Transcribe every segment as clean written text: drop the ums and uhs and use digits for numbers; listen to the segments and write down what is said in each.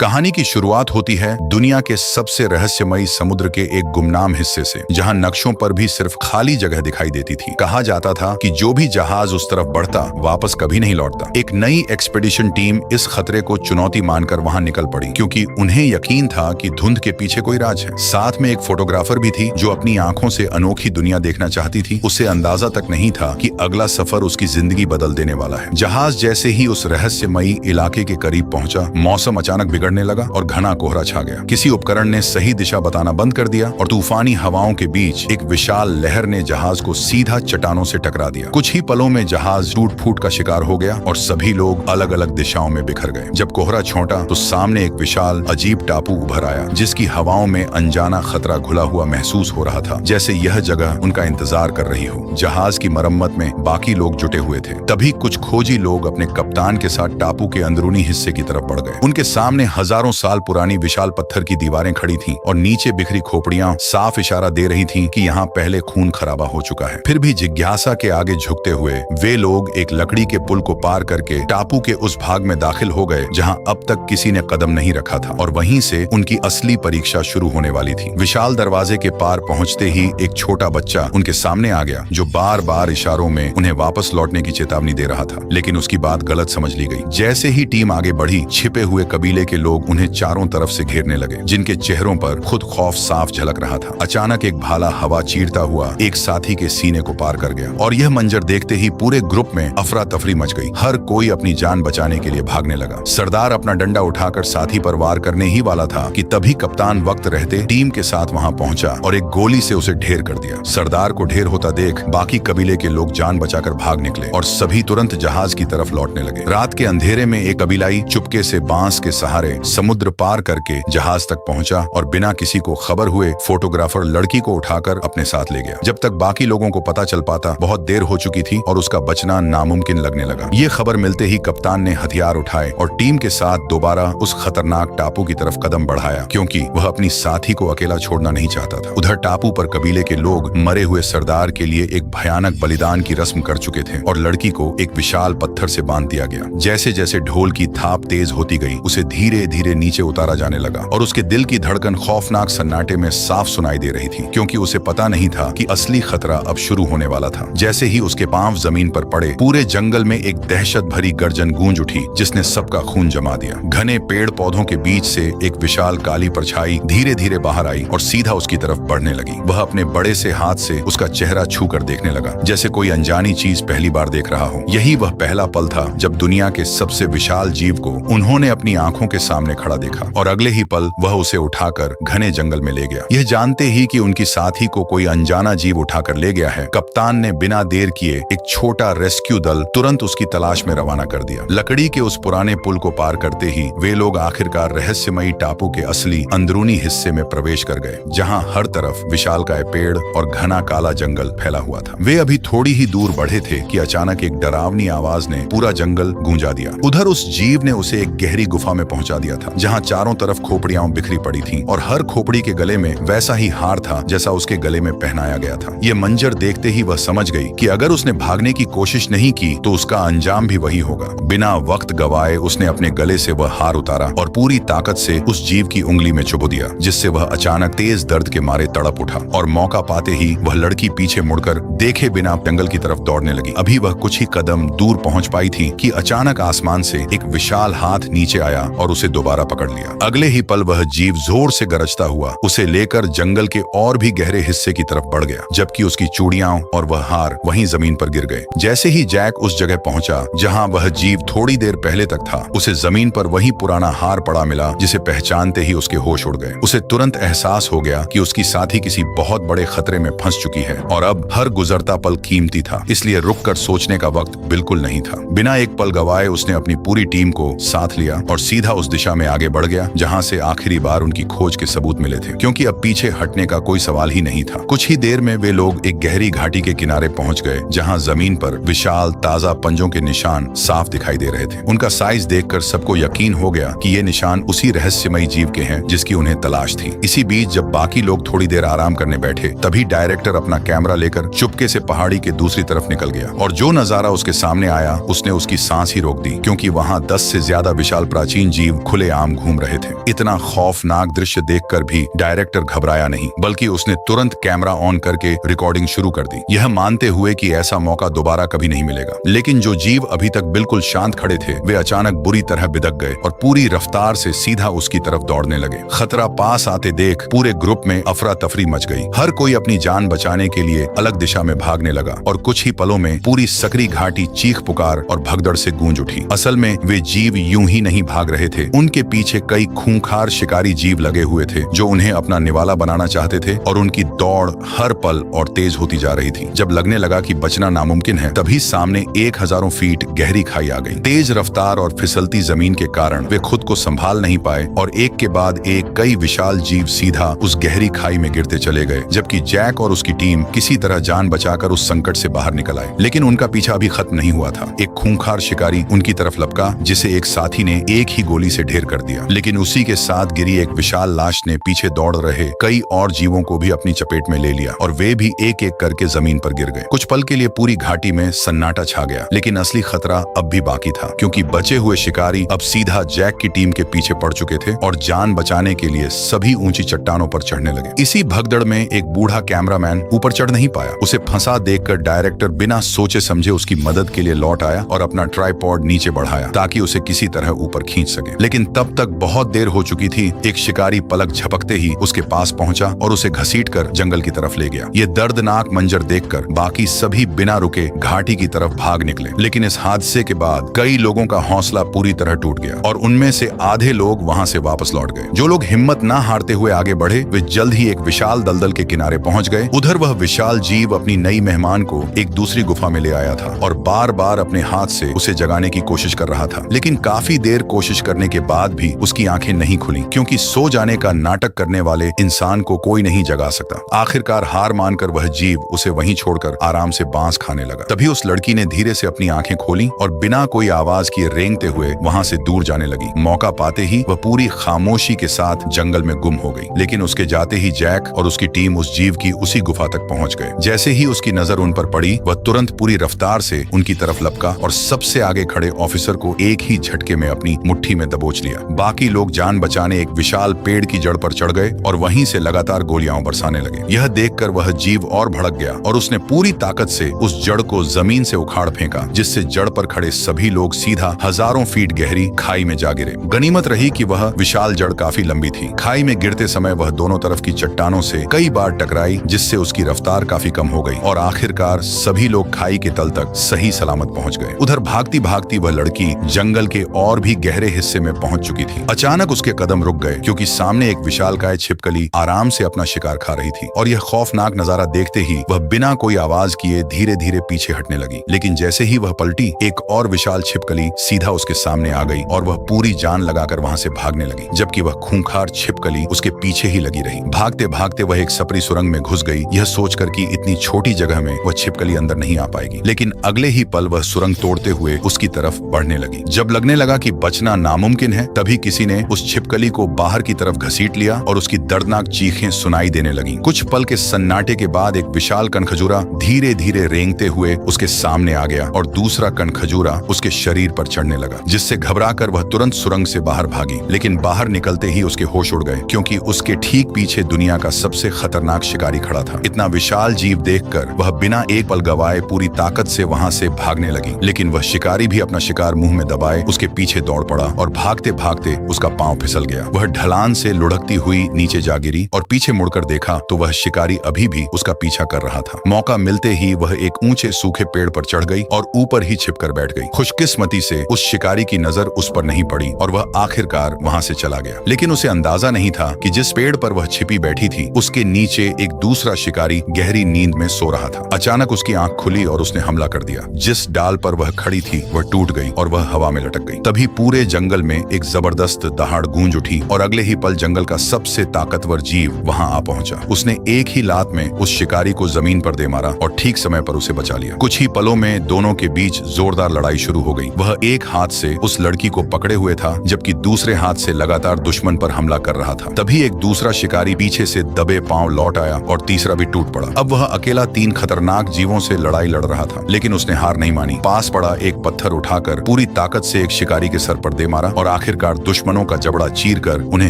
कहानी की शुरुआत होती है दुनिया के सबसे रहस्यमयी समुद्र के एक गुमनाम हिस्से से, जहां नक्शों पर भी सिर्फ खाली जगह दिखाई देती थी। कहा जाता था कि जो भी जहाज उस तरफ बढ़ता वापस कभी नहीं लौटता। एक नई एक्सपीडिशन टीम इस खतरे को चुनौती मानकर वहां निकल पड़ी, क्योंकि उन्हें यकीन था कि धुंध के पीछे कोई राज है। साथ में एक फोटोग्राफर भी थी जो अपनी आंखों से अनोखी दुनिया देखना चाहती थी। उसे अंदाजा तक नहीं था कि अगला सफर उसकी जिंदगी बदल देने वाला है। जहाज जैसे ही उस रहस्यमयी इलाके के करीब पहुंचा, मौसम अचानक बिगड़ने लगा और घना कोहरा छा गया। किसी उपकरण ने सही दिशा बताना बंद कर दिया और तूफानी हवाओं के बीच एक विशाल लहर ने जहाज को सीधा चट्टानों से टकरा दिया। कुछ ही पलों में जहाज टूट फूट का शिकार हो गया और सभी लोग अलग अलग दिशाओं में बिखर गए। जब कोहरा छौंटा तो सामने एक विशाल अजीब टापू उभर आया, जिसकी हवाओं में अनजाना खतरा घुला हुआ महसूस हो रहा था, जैसे यह जगह उनका इंतजार कर रही हो। जहाज की मरम्मत में बाकी लोग जुटे हुए थे। तभी कुछ खोजी लोग अपने कप्तान के साथ टापू के अंदरूनी हिस्से की तरफ बढ़ गए। उनके सामने हजारों साल पुरानी विशाल पत्थर की दीवारें खड़ी थीं और नीचे बिखरी खोपड़ियां साफ इशारा दे रही थीं कि यहाँ पहले खून खराबा हो चुका है। फिर भी जिज्ञासा के आगे झुकते हुए वे लोग एक लकड़ी के पुल को पार करके टापू के उस भाग में दाखिल हो गए जहाँ अब तक किसी ने कदम नहीं रखा था, और वहीं से उनकी असली परीक्षा शुरू होने वाली थी। विशाल दरवाजे के पार पहुंचते ही एक छोटा बच्चा उनके सामने आ गया, जो बार बार इशारों में उन्हें वापस लौटने की चेतावनी दे रहा था। लेकिन उसकी बात गलत समझ ली गई। जैसे ही टीम आगे बढ़ी, छिपे हुए कबीले के लोग उन्हें चारों तरफ से घेरने लगे, जिनके चेहरों पर खुद खौफ साफ झलक रहा था। अचानक एक भाला हवा चीरता हुआ एक साथी के सीने को पार कर गया, और यह मंजर देखते ही पूरे ग्रुप में अफरा तफरी मच गई। हर कोई अपनी जान बचाने के लिए भागने लगा। सरदार अपना डंडा उठाकर साथी पर वार करने ही वाला था कि तभी कप्तान वक्त रहते टीम के साथ वहां पहुंचा और एक गोली से उसे ढेर कर दिया। सरदार को ढेर होता देख बाकी कबीले के लोग जान बचाकर भाग निकले और सभी तुरंत जहाज की तरफ लौटने लगे। रात के अंधेरे में एक कबीलाई चुपके से बांस के सहारे समुद्र पार करके जहाज तक पहुंचा और बिना किसी को खबर हुए फोटोग्राफर लड़की को उठाकर अपने साथ ले गया। जब तक बाकी लोगों को पता चल पाता, बहुत देर हो चुकी थी और उसका बचना नामुमकिन लगने लगा। ये खबर मिलते ही कप्तान ने हथियार उठाए और टीम के साथ दोबारा उस खतरनाक टापू की तरफ कदम बढ़ाया, क्योंकि वह अपनी साथी को अकेला छोड़ना नहीं चाहता था। उधर टापू पर कबीले के लोग मरे हुए सरदार के लिए एक भयानक बलिदान की रस्म कर चुके थे और लड़की को एक विशाल पत्थर से बांध दिया गया। जैसे जैसे ढोल की थाप तेज होती गई, उसे धीरे धीरे नीचे उतारा जाने लगा और उसके दिल की धड़कन खौफनाक सन्नाटे में साफ सुनाई दे रही थी, क्योंकि उसे पता नहीं था कि असली खतरा अब शुरू होने वाला था। जैसे ही उसके पांव जमीन पर पड़े, पूरे जंगल में एक दहशत भरी गर्जन गूंज उठी, जिसने सबका खून जमा दिया। घने पेड़ पौधों के बीच से एक विशाल काली परछाई धीरे धीरे बाहर आई और सीधा उसकी तरफ बढ़ने लगी। वह अपने बड़े से हाथ से उसका चेहरा छू कर देखने लगा, जैसे कोई अनजानी चीज पहली बार देख रहा हो। यही वह पहला पल था जब दुनिया के सबसे विशाल जीव को उन्होंने अपनी आंखों के सामने खड़ा देखा, और अगले ही पल वह उसे उठाकर घने जंगल में ले गया। यह जानते ही कि उनकी साथी को कोई अनजाना जीव उठाकर ले गया है, कप्तान ने बिना देर किए एक छोटा रेस्क्यू दल तुरंत उसकी तलाश में रवाना कर दिया। लकड़ी के उस पुराने पुल को पार करते ही वे लोग आखिरकार रहस्यमयी टापू के असली अंदरूनी हिस्से में प्रवेश कर गए, जहां हर तरफ विशालकाय पेड़ और घना काला जंगल फैला हुआ था। वे अभी थोड़ी ही दूर बढ़े थे कि अचानक एक डरावनी आवाज ने पूरा जंगल गूंजा दिया। उधर उस जीव ने उसे एक गहरी गुफा में पहुंचा दिया था, जहां चारों तरफ खोपड़ियां बिखरी पड़ी थीं और हर खोपड़ी के गले में वैसा ही हार था जैसा उसके गले में पहनाया गया था। ये मंजर देखते ही वह समझ गई कि अगर उसने भागने की कोशिश नहीं की तो उसका अंजाम भी वही होगा। बिना वक्त गवाए उसने अपने गले से वह हार उतारा और पूरी ताकत से उस जीव की उंगली में चुभो दिया, जिससे वह अचानक तेज दर्द के मारे तड़प उठा और मौका पाते ही वह लड़की पीछे मुड़कर देखे बिना जंगल की तरफ दौड़ने लगी। अभी वह कुछ ही कदम दूर पहुंच पाई थी कि अचानक आसमान से एक विशाल हाथ नीचे आया और उसे दोबारा पकड़ लिया। अगले ही पल वह जीव जोर से गरजता हुआ उसे लेकर जंगल के और भी गहरे हिस्से की तरफ बढ़ गया, जबकि उसकी चूड़ियां और वह हार वहीं जमीन पर गिर गए। जैसे ही जैक उस जगह पहुंचा जहां वह जीव थोड़ी देर पहले तक था, उसे जमीन पर वही पुराना हार पड़ा मिला, जिसे पहचानते ही उसके होश उड़ गए। उसे तुरंत एहसास हो गया कि उसकी साथी किसी बहुत बड़े खतरे में फंस चुकी है और अब हर गुजरता पल कीमती था, इसलिए रुककर सोचने का वक्त बिल्कुल नहीं था। बिना एक पल गवाए उसने अपनी पूरी टीम को साथ लिया और सीधा उस दिशा में आगे बढ़ गया जहां से आखिरी बार उनकी खोज के सबूत मिले थे, क्योंकि अब पीछे हटने का कोई सवाल ही नहीं था। कुछ ही देर में वे लोग एक गहरी घाटी के किनारे पहुंच गए, जहां जमीन पर विशाल ताजा पंजों के निशान साफ दिखाई दे रहे थे। उनका साइज देखकर सबको यकीन हो गया कि ये निशान उसी रहस्यमयी जीव के हैं जिसकी उन्हें तलाश थी। इसी बीच जब बाकी लोग थोड़ी देर आराम करने बैठे, तभी डायरेक्टर अपना कैमरा लेकर चुपके से पहाड़ी के दूसरी तरफ निकल गया, और जो नजारा उसके सामने आया उसने उसकी सांस ही रोक दी, क्योंकि वहां 10 से ज्यादा विशाल प्राचीन जीव खुलेआम घूम रहे थे। इतना खौफनाक दृश्य देखकर भी डायरेक्टर घबराया नहीं, बल्कि उसने तुरंत कैमरा ऑन करके रिकॉर्डिंग शुरू कर दी, यह मानते हुए कि ऐसा मौका दोबारा कभी नहीं मिलेगा। लेकिन जो जीव अभी तक बिल्कुल शांत खड़े थे, वे अचानक बुरी तरह बिदक गए और पूरी रफ्तार से सीधा उसकी तरफ दौड़ने लगे। खतरा पास आते देख पूरे ग्रुप में अफरा तफरी मच गई। हर कोई अपनी जान बचाने के लिए अलग दिशा में भागने लगा और कुछ ही पलों में पूरी सकरी घाटी चीख पुकार और भगदड़ से गूंज उठी। असल में वे जीव यूं ही नहीं भाग रहे थे, उनके पीछे कई खूंखार शिकारी जीव लगे हुए थे जो उन्हें अपना निवाला बनाना चाहते थे और उनकी दौड़ हर पल और तेज होती जा रही थी। जब लगने लगा कि बचना नामुमकिन है, तभी सामने 1000 फीट गहरी खाई आ गई। तेज रफ्तार और फिसलती जमीन के कारण वे खुद को संभाल नहीं पाए और एक के बाद एक कई विशाल जीव सीधा उस गहरी खाई में गिरते चले गए, जबकि जैक और उसकी टीम किसी तरह जान बचाकर उस संकट से बाहर निकल आए। लेकिन उनका पीछा अभी खत्म नहीं हुआ था। एक खूंखार शिकारी उनकी तरफ लपका, जिसे एक साथी ने एक ही गोली से ढेर कर दिया। लेकिन उसी के साथ गिरी एक विशाल लाश ने पीछे दौड़ रहे कई और जीवों को भी अपनी चपेट में ले लिया और वे भी एक एक करके जमीन पर गिर गए। कुछ पल के लिए पूरी घाटी में सन्नाटा छा गया, लेकिन असली खतरा अब भी बाकी था, क्योंकि बचे हुए शिकारी अब सीधा जैक की टीम के पीछे पड़ चुके थे और जान बचाने के लिए सभी ऊंची चट्टानों पर चढ़ने लगे। इसी भगदड़ में एक बूढ़ा कैमरामैन ऊपर चढ़ नहीं पाया। उसे फंसा देखकर डायरेक्टर बिना सोचे समझे उसकी मदद के लिए लौट आया और अपना ट्राइपॉड नीचे बढ़ाया ताकि उसे किसी तरह ऊपर खींच सके। लेकिन तब तक बहुत देर हो चुकी थी। एक शिकारी पलक झपकते ही उसके पास पहुंचा और उसे घसीटकर जंगल की तरफ ले गया। ये दर्दनाक मंजर देखकर बाकी सभी बिना रुके घाटी की तरफ भाग निकले। लेकिन इस हादसे के बाद कई लोगों का हौसला पूरी तरह टूट गया और उनमें से आधे लोग वहां से वापस लौट गए। जो लोग हिम्मत ना हारते हुए आगे बढ़े, वे जल्द ही एक विशाल दलदल के किनारे पहुंच गए। उधर वह विशाल जीव अपनी नई मेहमान को एक दूसरी गुफा में ले आया था और बार बार अपने हाथ से उसे जगाने की कोशिश कर रहा था। लेकिन काफी देर कोशिश करने के बाद भी उसकी आंखें नहीं खुली, क्योंकि सो जाने का नाटक करने वाले इंसान को कोई नहीं जगा सकता। आखिरकार हार मानकर वह जीव उसे वहीं छोड़कर आराम से बांस खाने लगा। तभी उस लड़की ने धीरे से अपनी आंखें खोली और बिना कोई आवाज किए रेंगते हुए वहां से दूर जाने लगी। मौका पाते ही वह पूरी खामोशी के साथ जंगल में गुम हो गई। लेकिन उसके जाते ही जैक और उसकी टीम उस जीव की उसी गुफा तक पहुंच गए। जैसे ही उसकी नजर उन पर पड़ी, वह तुरंत पूरी रफ्तार से उनकी तरफ लपका और सबसे आगे खड़े ऑफिसर को एक ही झटके में अपनी मुट्ठी में दबोच लिया। बाकी लोग जान बचाने एक विशाल पेड़ की जड़ पर चढ़ गए और वहीं से लगातार गोलियां बरसाने लगे। यह देखकर वह जीव और भड़क गया और उसने पूरी ताकत से उस जड़ को जमीन से उखाड़ फेंका, जिससे जड़ पर खड़े सभी लोग सीधा हजारों फीट गहरी खाई में जा गिरे। गनीमत रही कि वह विशाल जड़ काफी लंबी थी। खाई में गिरते समय वह दोनों तरफ की चट्टानों से कई बार टकराई, जिससे उसकी रफ्तार काफी कम हो गई और आखिरकार सभी लोग खाई के तल तक सही सलामत पहुंच गए। उधर भागती भागती वह लड़की जंगल के और भी गहरे हिस्से में पहुंच चुकी थी। अचानक उसके कदम रुक गए, क्योंकि सामने एक विशालकाय छिपकली आराम से अपना शिकार खा रही थी और यह खौफनाक नजारा देखते ही वह बिना कोई आवाज किए धीरे धीरे पीछे हटने लगी। लेकिन जैसे ही वह पलटी, एक और विशाल छिपकली सीधा उसके सामने आ गई और वह पूरी जान लगाकर वहां से भागने लगी, जबकि वह खूंखार छिपकली उसके पीछे ही लगी रही। भागते भागते वह एक सपरी सुरंग में घुस गई, यह सोचकर कि इतनी छोटी जगह में वह छिपकली अंदर नहीं आ पाएगी। लेकिन अगले ही पल वह सुरंग तोड़ते हुए उसकी तरफ बढ़ने लगी। जब लगने लगा कि बचना नामुमकिन है, तभी किसी ने उस छिपकली को बाहर की तरफ घसीट लिया और उसकी दर्दनाक चीखें सुनाई देने लगी। कुछ पल के सन्नाटे के बाद एक विशाल कनखजूरा धीरे धीरे रेंगते हुए उसके सामने आ गया और दूसरा कनखजूरा उसके शरीर पर चढ़ने लगा, जिससे घबराकर वह तुरंत सुरंग से बाहर भागी। लेकिन बाहर निकलते ही उसके होश उड़ गए, क्योंकि उसके ठीक पीछे दुनिया का सबसे खतरनाक शिकारी खड़ा था। इतना विशाल जीव देखकर वह बिना एक पल गवाए पूरी ताकत से वहां से भागने लगी। लेकिन वह शिकारी भी अपना शिकार मुंह में दबाए उसके पीछे दौड़ पड़ा और भागते भागते उसका पांव फिसल गया। वह ढलान से लुढ़कती हुई नीचे जा गिरी और पीछे मुड़कर देखा तो वह शिकारी अभी भी उसका पीछा कर रहा था। मौका मिलते ही वह एक ऊंचे सूखे पेड़ पर चढ़ गई और ऊपर ही छिपकर बैठ गई। खुशकिस्मती से उस शिकारी की नजर उस पर नहीं पड़ी और वह आखिरकार वहां से चला गया। लेकिन उसे अंदाजा नहीं था कि जिस पेड़ पर वह छिपी बैठी थी, उसके नीचे एक दूसरा शिकारी गहरी नींद में सो रहा था। अचानक उसकी आंख खुली और उसने हमला कर दिया। जिस डाल पर वह खड़ी थी वह टूट गई और वह हवा में लटक गई। तभी पूरे जंगल में एक जबरदस्त दहाड़ गूंज उठी और अगले ही पल जंगल का सबसे ताकतवर जीव वहां आ पहुंचा। उसने एक ही लात में उस शिकारी को जमीन पर दे मारा और ठीक समय पर उसे बचा लिया। कुछ ही पलों में दोनों के बीच जोरदार लड़ाई शुरू हो गई। वह एक हाथ से उस लड़की को पकड़े हुए था, जबकि दूसरे हाथ से लगातार दुश्मन पर हमला कर रहा था। तभी एक दूसरा शिकारी पीछे से दबे पांव लौट आया और तीसरा भी टूट पड़ा। अब वह अकेला 3 खतरनाक जीवों से लड़ाई लड़ रहा था, लेकिन उसने हार नहीं मानी। पास पड़ा एक पत्थर उठाकर पूरी ताकत से एक शिकारी के सर पर दे मारा और आखिरकार दुश्मनों का जबड़ा चीरकर उन्हें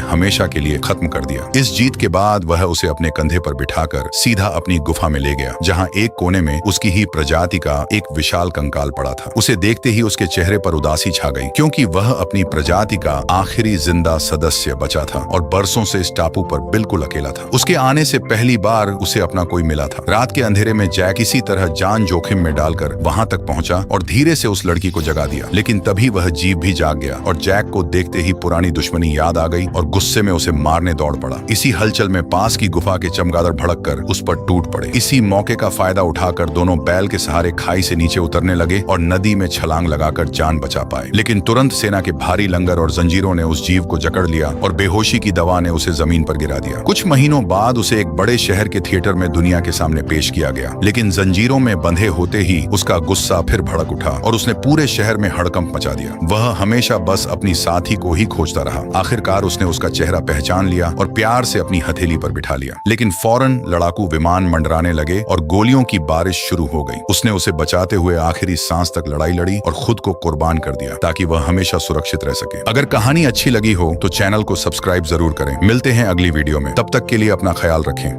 हमेशा के लिए खत्म कर दिया। इस जीत के बाद वह उसे अपने कंधे पर बिठाकर सीधा अपनी गुफा में ले गया, जहां एक कोने में उसकी ही प्रजाति का एक विशाल कंकाल पड़ा था। उसे देखते ही उसके चेहरे पर उदासी छा गई, क्योंकि वह अपनी प्रजाति का आखिरी जिंदा सदस्य बचा था और बरसों से इस टापू पर बिल्कुल अकेला था। उसके आने से पहली बार उसे अपना कोई मिला था। रात के अंधेरे में जैक किसी तरह जान जोखिम में डालकर वहां तक पहुंचा और धीरे से उस लड़की को जगा दिया। लेकिन तभी वह जीव भी जाग गया और जैक को देखते ही पुरानी दुश्मनी याद आ गई और गुस्से में उसे मारने दौड़ पड़ा। इसी हलचल में पास की गुफा के चमगादड़ भड़क कर उस पर टूट पड़े। इसी मौके का फायदा उठाकर दोनों बैल के सहारे खाई से नीचे उतरने लगे और नदी में छलांग लगाकर जान बचा पाए। लेकिन तुरंत सेना के भारी लंगर और जंजीरों ने उस जीव को जकड़ लिया और बेहोशी की दवा ने उसे जमीन पर गिरा दिया। कुछ महीनों बाद उसे एक बड़े शहर के थिएटर में दुनिया के सामने पेश किया गया, लेकिन जंजीरों में बंधे होते ही उसका गुस्सा फिर भड़क उठा और उसने पूरे शहर में हड़कंप मचा दिया। वह हमेशा बस अपनी साथी को ही खोजता रहा। आखिरकार उसने उसका चेहरा पहचान लिया और प्यार से अपनी हथेली पर बिठा लिया। लेकिन फौरन लड़ाकू विमान मंडराने लगे और गोलियों की बारिश शुरू हो गई। उसने उसे बचाते हुए आखिरी सांस तक लड़ाई लड़ी और खुद को कुर्बान कर दिया ताकि वह हमेशा सुरक्षित रह सके। अगर कहानी अच्छी लगी हो तो चैनल को सब्सक्राइब जरूर करें। मिलते हैं अगली वीडियो में, तब तक के लिए अपना ख्याल रखें।